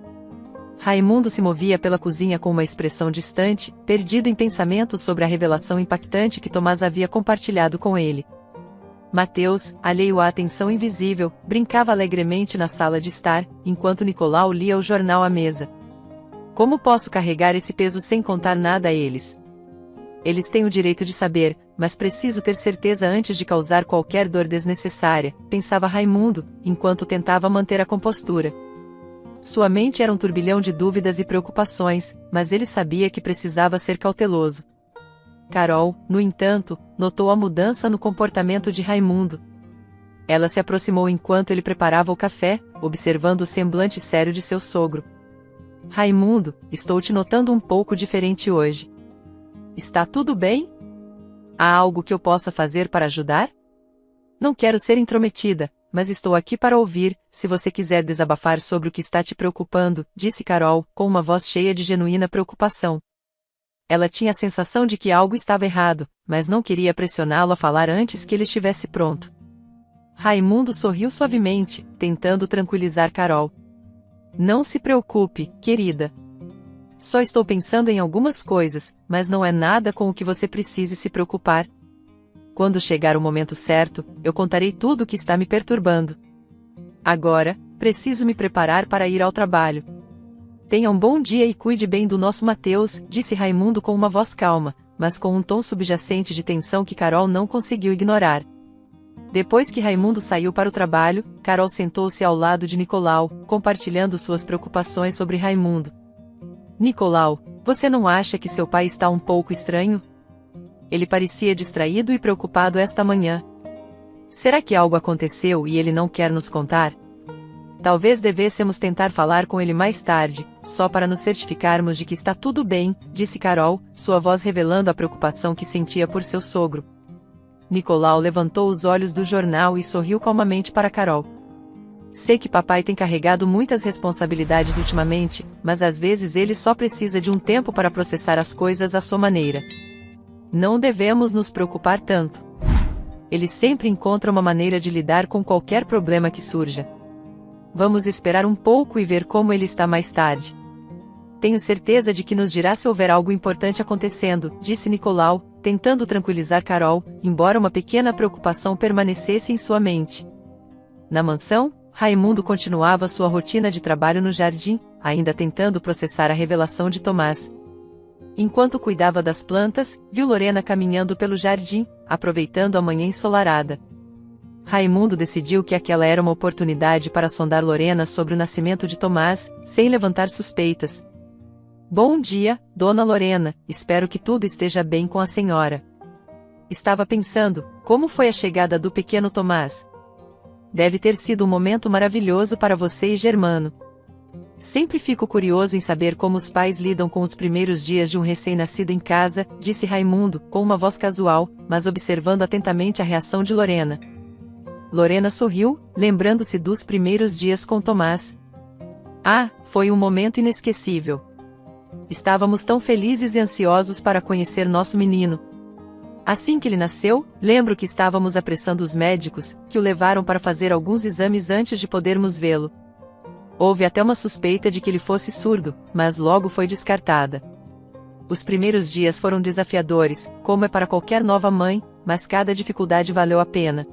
Raimundo se movia pela cozinha com uma expressão distante, perdido em pensamentos sobre a revelação impactante que Tomás havia compartilhado com ele. Mateus, alheio à atenção invisível, brincava alegremente na sala de estar, enquanto Nicolau lia o jornal à mesa. Como posso carregar esse peso sem contar nada a eles? Eles têm o direito de saber, mas preciso ter certeza antes de causar qualquer dor desnecessária, pensava Raimundo, enquanto tentava manter a compostura. Sua mente era um turbilhão de dúvidas e preocupações, mas ele sabia que precisava ser cauteloso. Carol, no entanto, notou a mudança no comportamento de Raimundo. Ela se aproximou enquanto ele preparava o café, observando o semblante sério de seu sogro. Raimundo, estou te notando um pouco diferente hoje. Está tudo bem? Há algo que eu possa fazer para ajudar? Não quero ser intrometida, mas estou aqui para ouvir, se você quiser desabafar sobre o que está te preocupando, disse Carol, com uma voz cheia de genuína preocupação. Ela tinha a sensação de que algo estava errado, mas não queria pressioná-lo a falar antes que ele estivesse pronto. Raimundo sorriu suavemente, tentando tranquilizar Carol. Não se preocupe, querida. Só estou pensando em algumas coisas, mas não é nada com o que você precise se preocupar. Quando chegar o momento certo, eu contarei tudo o que está me perturbando. Agora, preciso me preparar para ir ao trabalho. Tenha um bom dia e cuide bem do nosso Mateus, disse Raimundo com uma voz calma, mas com um tom subjacente de tensão que Carol não conseguiu ignorar. Depois que Raimundo saiu para o trabalho, Carol sentou-se ao lado de Nicolau, compartilhando suas preocupações sobre Raimundo. Nicolau, você não acha que seu pai está um pouco estranho? Ele parecia distraído e preocupado esta manhã. Será que algo aconteceu e ele não quer nos contar? Talvez devêssemos tentar falar com ele mais tarde, só para nos certificarmos de que está tudo bem, disse Carol, sua voz revelando a preocupação que sentia por seu sogro. Nicolau levantou os olhos do jornal e sorriu calmamente para Carol. Sei que papai tem carregado muitas responsabilidades ultimamente, mas às vezes ele só precisa de um tempo para processar as coisas à sua maneira. Não devemos nos preocupar tanto. Ele sempre encontra uma maneira de lidar com qualquer problema que surja. Vamos esperar um pouco e ver como ele está mais tarde. Tenho certeza de que nos dirá se houver algo importante acontecendo, disse Nicolau, tentando tranquilizar Carol, embora uma pequena preocupação permanecesse em sua mente. Na mansão, Raimundo continuava sua rotina de trabalho no jardim, ainda tentando processar a revelação de Tomás. Enquanto cuidava das plantas, viu Lorena caminhando pelo jardim, aproveitando a manhã ensolarada. Raimundo decidiu que aquela era uma oportunidade para sondar Lorena sobre o nascimento de Tomás, sem levantar suspeitas. Bom dia, dona Lorena, espero que tudo esteja bem com a senhora. Estava pensando, como foi a chegada do pequeno Tomás? Deve ter sido um momento maravilhoso para você e Germano. Sempre fico curioso em saber como os pais lidam com os primeiros dias de um recém-nascido em casa, disse Raimundo, com uma voz casual, mas observando atentamente a reação de Lorena. Lorena sorriu, lembrando-se dos primeiros dias com Tomás. Ah, foi um momento inesquecível. Estávamos tão felizes e ansiosos para conhecer nosso menino. Assim que ele nasceu, lembro que estávamos apressando os médicos, que o levaram para fazer alguns exames antes de podermos vê-lo. Houve até uma suspeita de que ele fosse surdo, mas logo foi descartada. Os primeiros dias foram desafiadores, como é para qualquer nova mãe, mas cada dificuldade valeu a pena.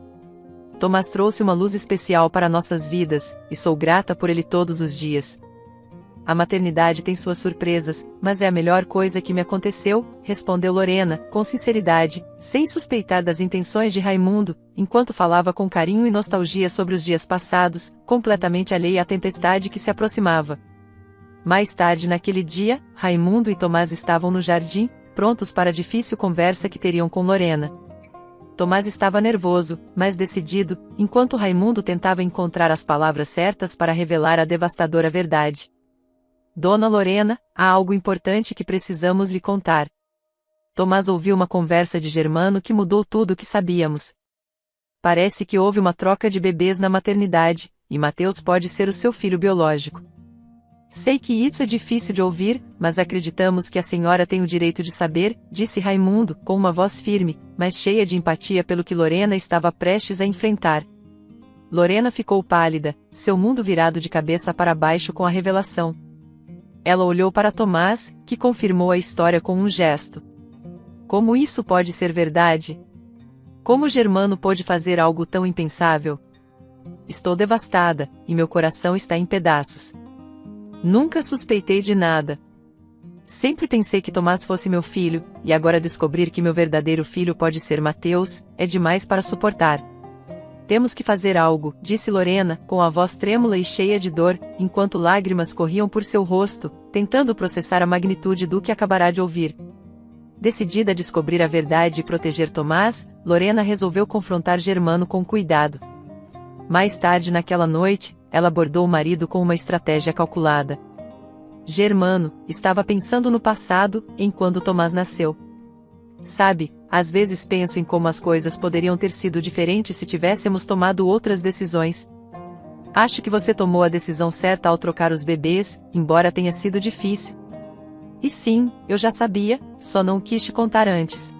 Tomás trouxe uma luz especial para nossas vidas, e sou grata por ele todos os dias. A maternidade tem suas surpresas, mas é a melhor coisa que me aconteceu, respondeu Lorena, com sinceridade, sem suspeitar das intenções de Raimundo, enquanto falava com carinho e nostalgia sobre os dias passados, completamente alheia à tempestade que se aproximava. Mais tarde naquele dia, Raimundo e Tomás estavam no jardim, prontos para a difícil conversa que teriam com Lorena. Tomás estava nervoso, mas decidido, enquanto Raimundo tentava encontrar as palavras certas para revelar a devastadora verdade. Dona Lorena, há algo importante que precisamos lhe contar. Tomás ouviu uma conversa de Germano que mudou tudo o que sabíamos. Parece que houve uma troca de bebês na maternidade, e Mateus pode ser o seu filho biológico. Sei que isso é difícil de ouvir, mas acreditamos que a senhora tem o direito de saber, disse Raimundo, com uma voz firme, mas cheia de empatia pelo que Lorena estava prestes a enfrentar. Lorena ficou pálida, seu mundo virado de cabeça para baixo com a revelação. Ela olhou para Tomás, que confirmou a história com um gesto. Como isso pode ser verdade? Como Germano pôde fazer algo tão impensável? Estou devastada, e meu coração está em pedaços. Nunca suspeitei de nada. Sempre pensei que Tomás fosse meu filho, e agora descobrir que meu verdadeiro filho pode ser Mateus, é demais para suportar. Temos que fazer algo, disse Lorena, com a voz trêmula e cheia de dor, enquanto lágrimas corriam por seu rosto, tentando processar a magnitude do que acabará de ouvir. Decidida a descobrir a verdade e proteger Tomás, Lorena resolveu confrontar Germano com cuidado. Mais tarde naquela noite, ela abordou o marido com uma estratégia calculada. Germano estava pensando no passado, em quando Tomás nasceu. Sabe, às vezes penso em como as coisas poderiam ter sido diferentes se tivéssemos tomado outras decisões. Acho que você tomou a decisão certa ao trocar os bebês, embora tenha sido difícil. E sim, eu já sabia, só não quis te contar antes.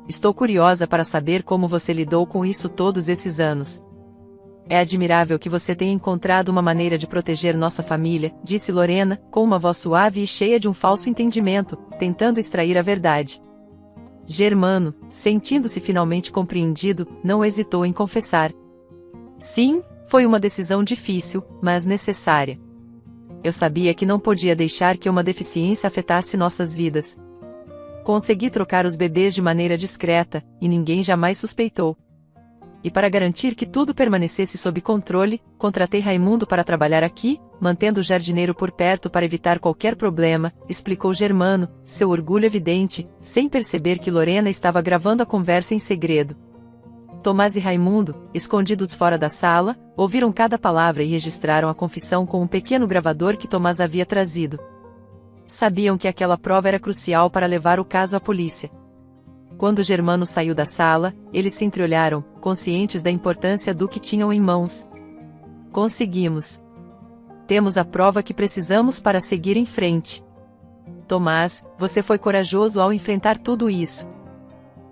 Estou curiosa para saber como você lidou com isso todos esses anos. É admirável que você tenha encontrado uma maneira de proteger nossa família, disse Lorena, com uma voz suave e cheia de um falso entendimento, tentando extrair a verdade. Germano, sentindo-se finalmente compreendido, não hesitou em confessar. Sim, foi uma decisão difícil, mas necessária. Eu sabia que não podia deixar que uma deficiência afetasse nossas vidas. Consegui trocar os bebês de maneira discreta, e ninguém jamais suspeitou. E para garantir que tudo permanecesse sob controle, contratei Raimundo para trabalhar aqui, mantendo o jardineiro por perto para evitar qualquer problema, explicou Germano, seu orgulho evidente, sem perceber que Lorena estava gravando a conversa em segredo. Tomás e Raimundo, escondidos fora da sala, ouviram cada palavra e registraram a confissão com um pequeno gravador que Tomás havia trazido. Sabiam que aquela prova era crucial para levar o caso à polícia. Quando Germano saiu da sala, eles se entreolharam, conscientes da importância do que tinham em mãos. Conseguimos. Temos a prova que precisamos para seguir em frente. Tomás, você foi corajoso ao enfrentar tudo isso.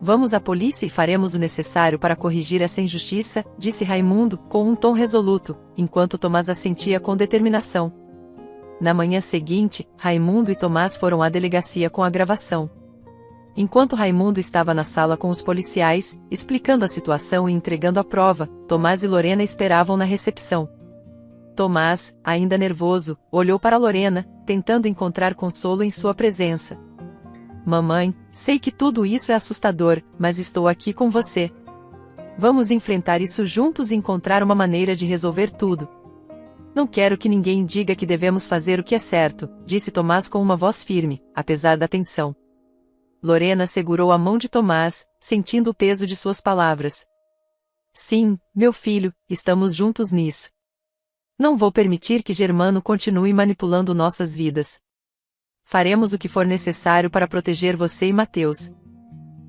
Vamos à polícia e faremos o necessário para corrigir essa injustiça, disse Raimundo, com um tom resoluto, enquanto Tomás assentia com determinação. Na manhã seguinte, Raimundo e Tomás foram à delegacia com a gravação. Enquanto Raimundo estava na sala com os policiais, explicando a situação e entregando a prova, Tomás e Lorena esperavam na recepção. Tomás, ainda nervoso, olhou para Lorena, tentando encontrar consolo em sua presença. Mamãe, sei que tudo isso é assustador, mas estou aqui com você. Vamos enfrentar isso juntos e encontrar uma maneira de resolver tudo. Não quero que ninguém diga que devemos fazer o que é certo, disse Tomás com uma voz firme, apesar da tensão. Lorena segurou a mão de Tomás, sentindo o peso de suas palavras. Sim, meu filho, estamos juntos nisso. Não vou permitir que Germano continue manipulando nossas vidas. Faremos o que for necessário para proteger você e Mateus.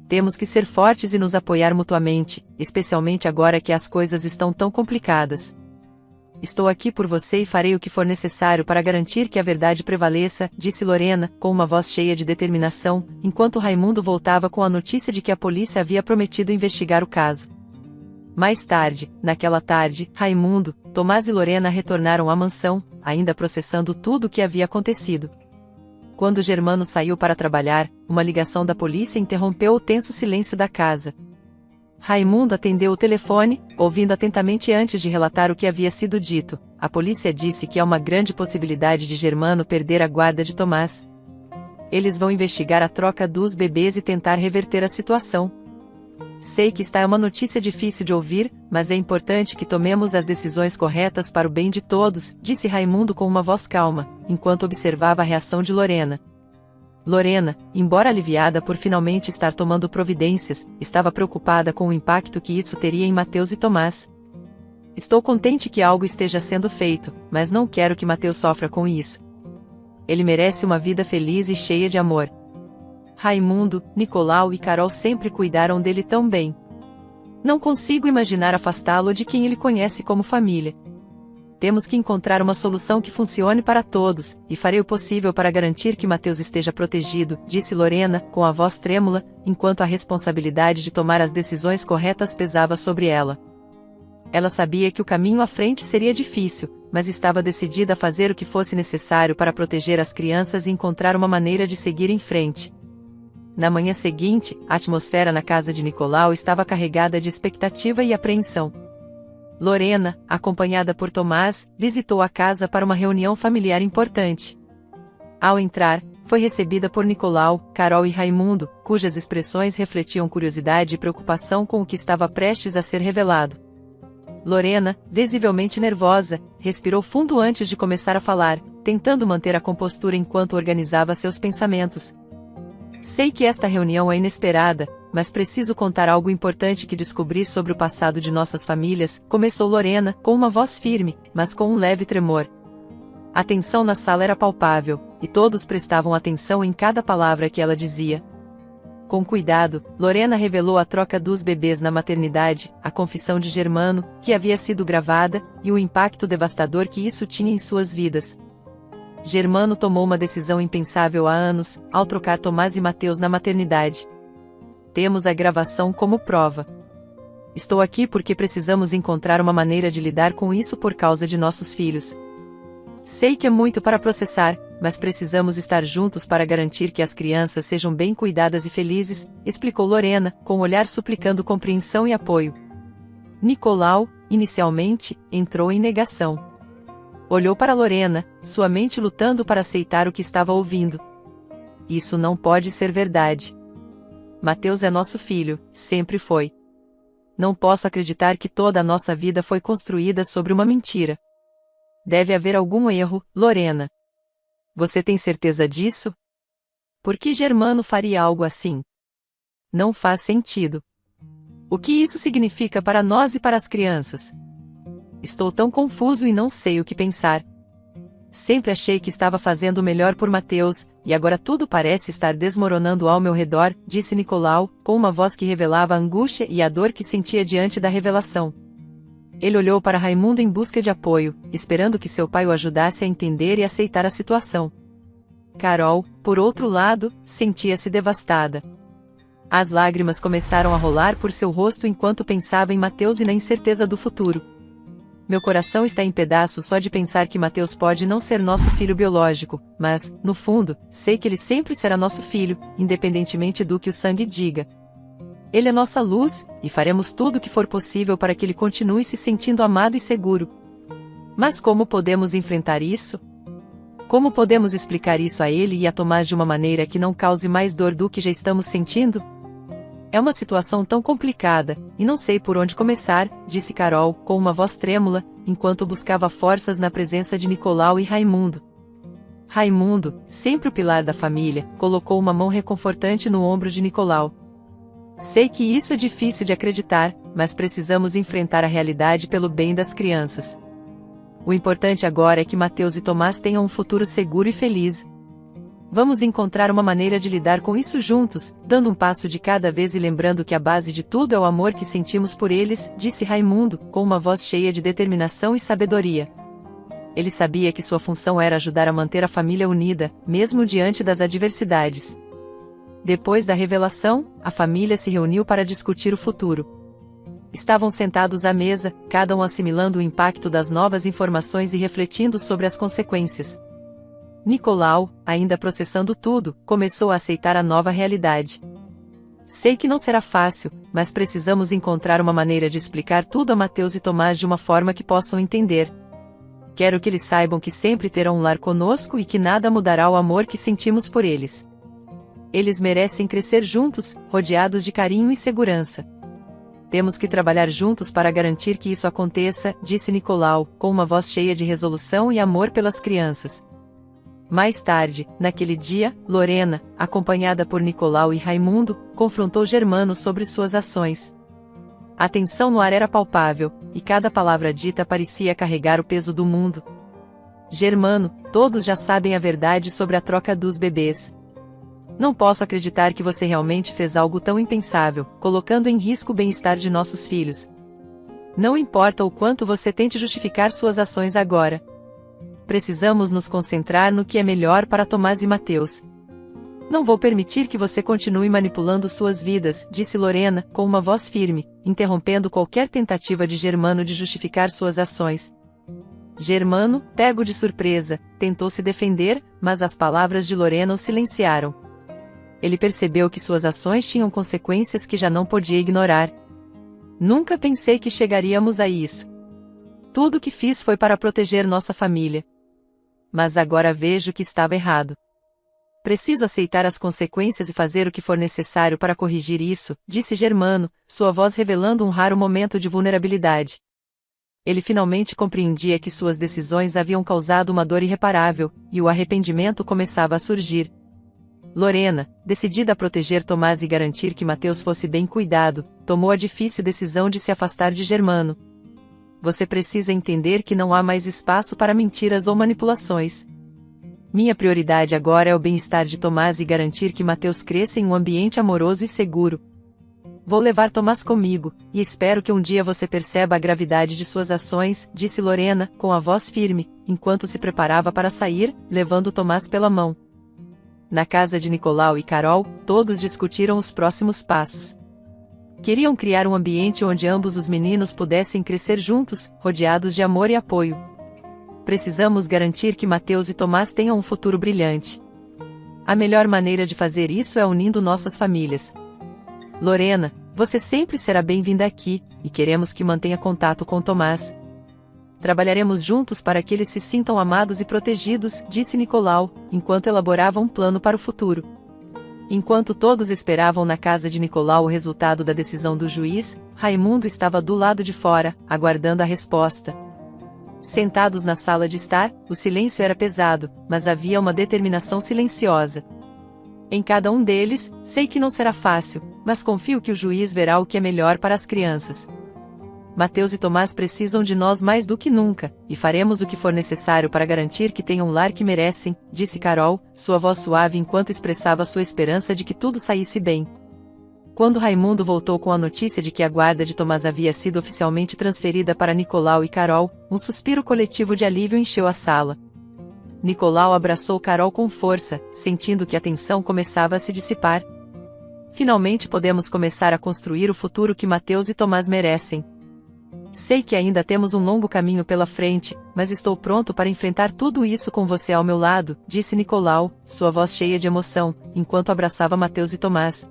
Temos que ser fortes e nos apoiar mutuamente, especialmente agora que as coisas estão tão complicadas. Estou aqui por você e farei o que for necessário para garantir que a verdade prevaleça, disse Lorena, com uma voz cheia de determinação, enquanto Raimundo voltava com a notícia de que a polícia havia prometido investigar o caso. Mais tarde, naquela tarde, Raimundo, Tomás e Lorena retornaram à mansão, ainda processando tudo o que havia acontecido. Quando Germano saiu para trabalhar, uma ligação da polícia interrompeu o tenso silêncio da casa. Raimundo atendeu o telefone, ouvindo atentamente antes de relatar o que havia sido dito. A polícia disse que há uma grande possibilidade de Germano perder a guarda de Tomás. Eles vão investigar a troca dos bebês e tentar reverter a situação. Sei que esta é uma notícia difícil de ouvir, mas é importante que tomemos as decisões corretas para o bem de todos, disse Raimundo com uma voz calma, enquanto observava a reação de Lorena. Lorena, embora aliviada por finalmente estar tomando providências, estava preocupada com o impacto que isso teria em Mateus e Tomás. Estou contente que algo esteja sendo feito, mas não quero que Mateus sofra com isso. Ele merece uma vida feliz e cheia de amor. Raimundo, Nicolau e Carol sempre cuidaram dele tão bem. Não consigo imaginar afastá-lo de quem ele conhece como família. Temos que encontrar uma solução que funcione para todos, e farei o possível para garantir que Mateus esteja protegido, disse Lorena, com a voz trêmula, enquanto a responsabilidade de tomar as decisões corretas pesava sobre ela. Ela sabia que o caminho à frente seria difícil, mas estava decidida a fazer o que fosse necessário para proteger as crianças e encontrar uma maneira de seguir em frente. Na manhã seguinte, a atmosfera na casa de Nicolau estava carregada de expectativa e apreensão. Lorena, acompanhada por Tomás, visitou a casa para uma reunião familiar importante. Ao entrar, foi recebida por Nicolau, Carol e Raimundo, cujas expressões refletiam curiosidade e preocupação com o que estava prestes a ser revelado. Lorena, visivelmente nervosa, respirou fundo antes de começar a falar, tentando manter a compostura enquanto organizava seus pensamentos. Sei que esta reunião é inesperada, mas preciso contar algo importante que descobri sobre o passado de nossas famílias, começou Lorena, com uma voz firme, mas com um leve tremor. A tensão na sala era palpável, e todos prestavam atenção em cada palavra que ela dizia. Com cuidado, Lorena revelou a troca dos bebês na maternidade, a confissão de Germano, que havia sido gravada, e o impacto devastador que isso tinha em suas vidas. Germano tomou uma decisão impensável há anos, ao trocar Tomás e Mateus na maternidade. Temos a gravação como prova. Estou aqui porque precisamos encontrar uma maneira de lidar com isso por causa de nossos filhos. Sei que é muito para processar, mas precisamos estar juntos para garantir que as crianças sejam bem cuidadas e felizes, explicou Lorena, com o olhar suplicando compreensão e apoio. Nicolau, inicialmente, entrou em negação. Olhou para Lorena, sua mente lutando para aceitar o que estava ouvindo. Isso não pode ser verdade. Mateus é nosso filho, sempre foi. Não posso acreditar que toda a nossa vida foi construída sobre uma mentira. Deve haver algum erro, Lorena. Você tem certeza disso? Por que Germano faria algo assim? Não faz sentido. O que isso significa para nós e para as crianças? Estou tão confuso e não sei o que pensar. Sempre achei que estava fazendo o melhor por Mateus, e agora tudo parece estar desmoronando ao meu redor, disse Nicolau, com uma voz que revelava a angústia e a dor que sentia diante da revelação. Ele olhou para Raimundo em busca de apoio, esperando que seu pai o ajudasse a entender e aceitar a situação. Carol, por outro lado, sentia-se devastada. As lágrimas começaram a rolar por seu rosto enquanto pensava em Mateus e na incerteza do futuro. Meu coração está em pedaços só de pensar que Mateus pode não ser nosso filho biológico, mas, no fundo, sei que ele sempre será nosso filho, independentemente do que o sangue diga. Ele é nossa luz, e faremos tudo o que for possível para que ele continue se sentindo amado e seguro. Mas como podemos enfrentar isso? Como podemos explicar isso a ele e a Tomás de uma maneira que não cause mais dor do que já estamos sentindo? É uma situação tão complicada, e não sei por onde começar, disse Carol, com uma voz trêmula, enquanto buscava forças na presença de Nicolau e Raimundo. Raimundo, sempre o pilar da família, colocou uma mão reconfortante no ombro de Nicolau. Sei que isso é difícil de acreditar, mas precisamos enfrentar a realidade pelo bem das crianças. O importante agora é que Mateus e Tomás tenham um futuro seguro e feliz. Vamos encontrar uma maneira de lidar com isso juntos, dando um passo de cada vez e lembrando que a base de tudo é o amor que sentimos por eles, disse Raimundo, com uma voz cheia de determinação e sabedoria. Ele sabia que sua função era ajudar a manter a família unida, mesmo diante das adversidades. Depois da revelação, a família se reuniu para discutir o futuro. Estavam sentados à mesa, cada um assimilando o impacto das novas informações e refletindo sobre as consequências. Nicolau, ainda processando tudo, começou a aceitar a nova realidade. Sei que não será fácil, mas precisamos encontrar uma maneira de explicar tudo a Mateus e Tomás de uma forma que possam entender. Quero que eles saibam que sempre terão um lar conosco e que nada mudará o amor que sentimos por eles. Eles merecem crescer juntos, rodeados de carinho e segurança. Temos que trabalhar juntos para garantir que isso aconteça, disse Nicolau, com uma voz cheia de resolução e amor pelas crianças. Mais tarde, naquele dia, Lorena, acompanhada por Nicolau e Raimundo, confrontou Germano sobre suas ações. A tensão no ar era palpável, e cada palavra dita parecia carregar o peso do mundo. Germano, todos já sabem a verdade sobre a troca dos bebês. Não posso acreditar que você realmente fez algo tão impensável, colocando em risco o bem-estar de nossos filhos. Não importa o quanto você tente justificar suas ações agora. Precisamos nos concentrar no que é melhor para Tomás e Mateus. Não vou permitir que você continue manipulando suas vidas, disse Lorena, com uma voz firme, interrompendo qualquer tentativa de Germano de justificar suas ações. Germano, pego de surpresa, tentou se defender, mas as palavras de Lorena o silenciaram. Ele percebeu que suas ações tinham consequências que já não podia ignorar. Nunca pensei que chegaríamos a isso. Tudo o que fiz foi para proteger nossa família. Mas agora vejo que estava errado. Preciso aceitar as consequências e fazer o que for necessário para corrigir isso, disse Germano, sua voz revelando um raro momento de vulnerabilidade. Ele finalmente compreendia que suas decisões haviam causado uma dor irreparável, e o arrependimento começava a surgir. Lorena, decidida a proteger Tomás e garantir que Mateus fosse bem cuidado, tomou a difícil decisão de se afastar de Germano. Você precisa entender que não há mais espaço para mentiras ou manipulações. Minha prioridade agora é o bem-estar de Tomás e garantir que Mateus cresça em um ambiente amoroso e seguro. Vou levar Tomás comigo, e espero que um dia você perceba a gravidade de suas ações, disse Lorena, com a voz firme, enquanto se preparava para sair, levando Tomás pela mão. Na casa de Nicolau e Carol, todos discutiram os próximos passos. Queriam criar um ambiente onde ambos os meninos pudessem crescer juntos, rodeados de amor e apoio. Precisamos garantir que Mateus e Tomás tenham um futuro brilhante. A melhor maneira de fazer isso é unindo nossas famílias. Lorena, você sempre será bem-vinda aqui, e queremos que mantenha contato com Tomás. Trabalharemos juntos para que eles se sintam amados e protegidos, disse Nicolau, enquanto elaborava um plano para o futuro. Enquanto todos esperavam na casa de Nicolau o resultado da decisão do juiz, Raimundo estava do lado de fora, aguardando a resposta. Sentados na sala de estar, o silêncio era pesado, mas havia uma determinação silenciosa. Em cada um deles, sei que não será fácil, mas confio que o juiz verá o que é melhor para as crianças. Mateus e Tomás precisam de nós mais do que nunca, e faremos o que for necessário para garantir que tenham o lar que merecem, disse Carol, sua voz suave enquanto expressava sua esperança de que tudo saísse bem. Quando Raimundo voltou com a notícia de que a guarda de Tomás havia sido oficialmente transferida para Nicolau e Carol, um suspiro coletivo de alívio encheu a sala. Nicolau abraçou Carol com força, sentindo que a tensão começava a se dissipar. Finalmente podemos começar a construir o futuro que Mateus e Tomás merecem. Sei que ainda temos um longo caminho pela frente, mas estou pronto para enfrentar tudo isso com você ao meu lado, disse Nicolau, sua voz cheia de emoção, enquanto abraçava Mateus e Tomás.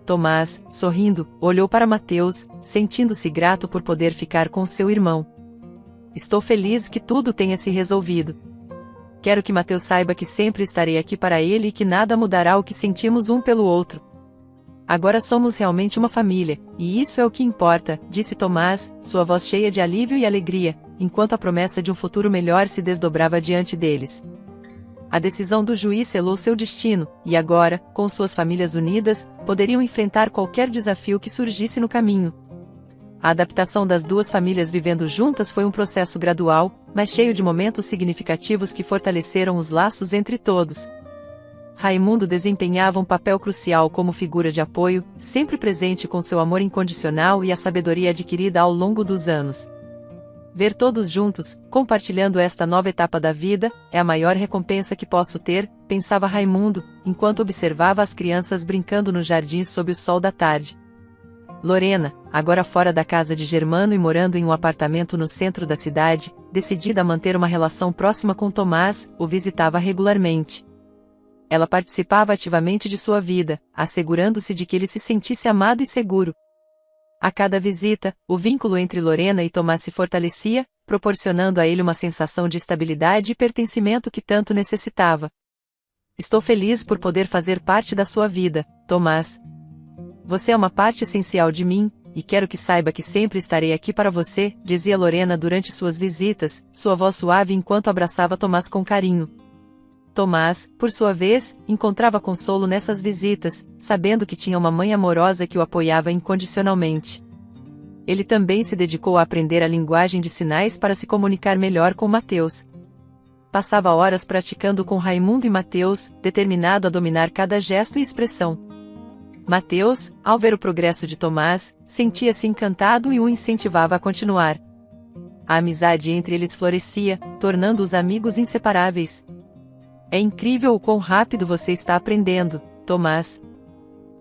Tomás, sorrindo, olhou para Mateus, sentindo-se grato por poder ficar com seu irmão. Estou feliz que tudo tenha se resolvido. Quero que Mateus saiba que sempre estarei aqui para ele e que nada mudará o que sentimos um pelo outro. Agora somos realmente uma família, e isso é o que importa, disse Tomás, sua voz cheia de alívio e alegria, enquanto a promessa de um futuro melhor se desdobrava diante deles. A decisão do juiz selou seu destino, e agora, com suas famílias unidas, poderiam enfrentar qualquer desafio que surgisse no caminho. A adaptação das duas famílias vivendo juntas foi um processo gradual, mas cheio de momentos significativos que fortaleceram os laços entre todos. Raimundo desempenhava um papel crucial como figura de apoio, sempre presente com seu amor incondicional e a sabedoria adquirida ao longo dos anos. Ver todos juntos, compartilhando esta nova etapa da vida, é a maior recompensa que posso ter, pensava Raimundo, enquanto observava as crianças brincando no jardim sob o sol da tarde. Lorena, agora fora da casa de Germano e morando em um apartamento no centro da cidade, decidida a manter uma relação próxima com Tomás, o visitava regularmente. Ela participava ativamente de sua vida, assegurando-se de que ele se sentisse amado e seguro. A cada visita, o vínculo entre Lorena e Tomás se fortalecia, proporcionando a ele uma sensação de estabilidade e pertencimento que tanto necessitava. Estou feliz por poder fazer parte da sua vida, Tomás. Você é uma parte essencial de mim, e quero que saiba que sempre estarei aqui para você, dizia Lorena durante suas visitas, sua voz suave enquanto abraçava Tomás com carinho. Tomás, por sua vez, encontrava consolo nessas visitas, sabendo que tinha uma mãe amorosa que o apoiava incondicionalmente. Ele também se dedicou a aprender a linguagem de sinais para se comunicar melhor com Mateus. Passava horas praticando com Raimundo e Mateus, determinado a dominar cada gesto e expressão. Mateus, ao ver o progresso de Tomás, sentia-se encantado e o incentivava a continuar. A amizade entre eles florescia, tornando-os amigos inseparáveis. É incrível o quão rápido você está aprendendo, Tomás.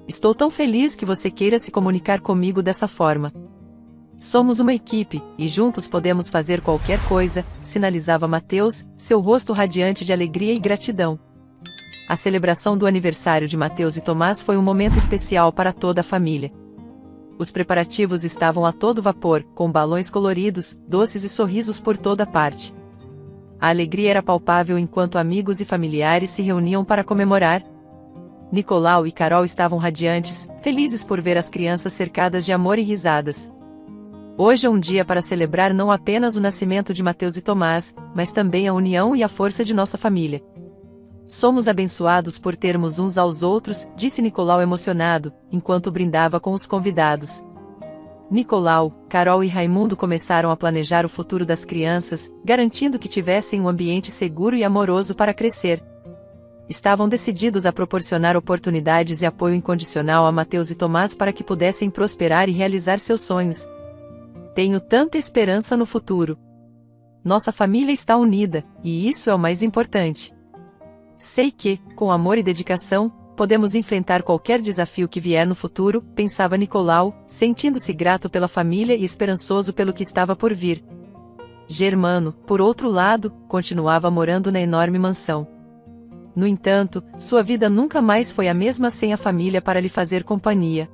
Estou tão feliz que você queira se comunicar comigo dessa forma. Somos uma equipe, e juntos podemos fazer qualquer coisa, sinalizava Mateus, seu rosto radiante de alegria e gratidão. A celebração do aniversário de Mateus e Tomás foi um momento especial para toda a família. Os preparativos estavam a todo vapor, com balões coloridos, doces e sorrisos por toda parte. A alegria era palpável enquanto amigos e familiares se reuniam para comemorar. Nicolau e Carol estavam radiantes, felizes por ver as crianças cercadas de amor e risadas. Hoje é um dia para celebrar não apenas o nascimento de Mateus e Tomás, mas também a união e a força de nossa família. Somos abençoados por termos uns aos outros, disse Nicolau emocionado, enquanto brindava com os convidados. Nicolau, Carol e Raimundo começaram a planejar o futuro das crianças, garantindo que tivessem um ambiente seguro e amoroso para crescer. Estavam decididos a proporcionar oportunidades e apoio incondicional a Mateus e Tomás para que pudessem prosperar e realizar seus sonhos. Tenho tanta esperança no futuro. Nossa família está unida, e isso é o mais importante. Sei que, com amor e dedicação, podemos enfrentar qualquer desafio que vier no futuro, pensava Nicolau, sentindo-se grato pela família e esperançoso pelo que estava por vir. Germano, por outro lado, continuava morando na enorme mansão. No entanto, sua vida nunca mais foi a mesma sem a família para lhe fazer companhia.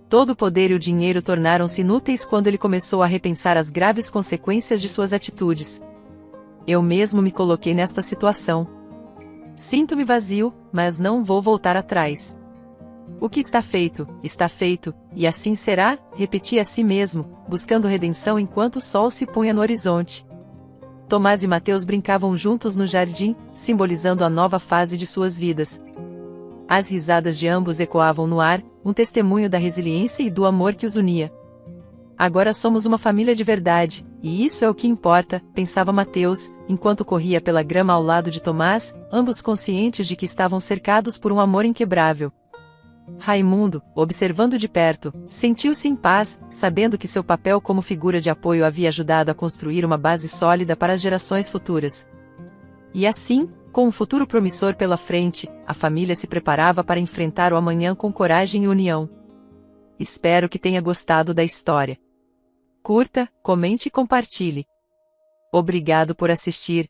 Todo o poder e o dinheiro tornaram-se inúteis quando ele começou a repensar as graves consequências de suas atitudes. Eu mesmo me coloquei nesta situação. Sinto-me vazio, mas não vou voltar atrás. O que está feito, e assim será, repetia a si mesmo, buscando redenção enquanto o sol se punha no horizonte. Tomás e Mateus brincavam juntos no jardim, simbolizando a nova fase de suas vidas. As risadas de ambos ecoavam no ar, um testemunho da resiliência e do amor que os unia. Agora somos uma família de verdade, e isso é o que importa, pensava Mateus, enquanto corria pela grama ao lado de Tomás, ambos conscientes de que estavam cercados por um amor inquebrável. Raimundo, observando de perto, sentiu-se em paz, sabendo que seu papel como figura de apoio havia ajudado a construir uma base sólida para as gerações futuras. E assim, com um futuro promissor pela frente, a família se preparava para enfrentar o amanhã com coragem e união. Espero que tenha gostado da história. Curta, comente e compartilhe. Obrigado por assistir.